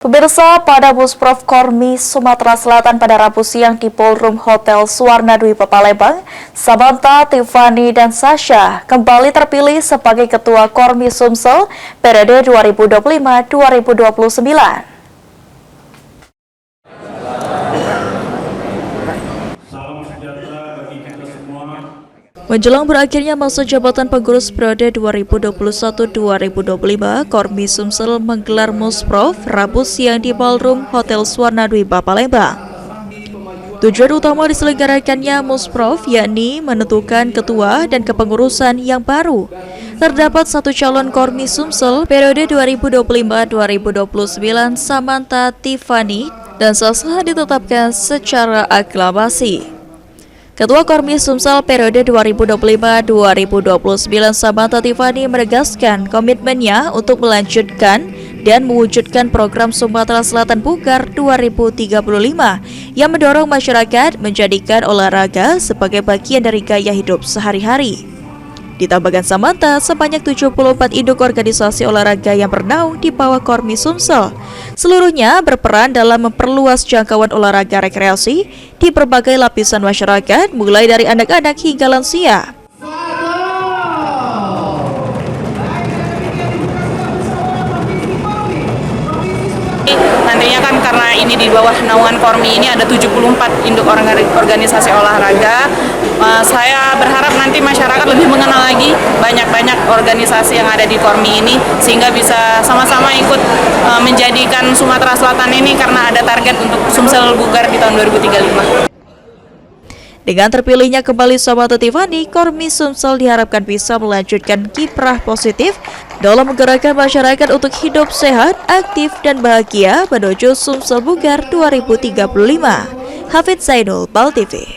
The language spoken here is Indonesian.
Pemirsa, pada Musprov Kormi, Sumatera Selatan pada Rabu siang di Ballroom Hotel Suwarna Dwipa Palembang, Samantha, Tiffany, dan Sasha kembali terpilih sebagai Ketua Kormi Sumsel periode 2025-2029. Menjelang berakhirnya masa jabatan pengurus periode 2021-2025, Kormi Sumsel menggelar Musprov Rabu siang di Ballroom Hotel Suwarna Dwipa Palembang. Tujuan utama diselenggarakannya Musprov yakni menentukan ketua dan kepengurusan yang baru. Terdapat satu calon Kormi Sumsel periode 2025-2029, Samantha, Tiffany, dan Sasha ditetapkan secara aklamasi. Ketua Kormi Sumsel periode 2025-2029 Samantha Tiffany menegaskan komitmennya untuk melanjutkan dan mewujudkan program Sumatera Selatan Bugar 2035 yang mendorong masyarakat menjadikan olahraga sebagai bagian dari gaya hidup sehari-hari. Ditambahkan Samantha, sebanyak 74 induk organisasi olahraga yang bernaung di bawah Kormi Sumsel. Seluruhnya berperan dalam memperluas jangkauan olahraga rekreasi di berbagai lapisan masyarakat, mulai dari anak-anak hingga lansia. Nantinya kan karena ini di bawah naungan Kormi ini ada 74 induk organisasi olahraga. Saya berharap nanti masyarakat lebih mengenal lagi banyak-banyak organisasi yang ada di Kormi ini, sehingga bisa sama-sama ikut menjadikan Sumatera Selatan ini, karena ada target untuk Sumsel Bugar di tahun 2035. Dengan terpilihnya kembali Samantha Tiffany, Kormi Sumsel diharapkan bisa melanjutkan kiprah positif dalam menggerakkan masyarakat untuk hidup sehat, aktif, dan bahagia menuju Sumsel Bugar 2035. Hafidz Zainul, Bal TV.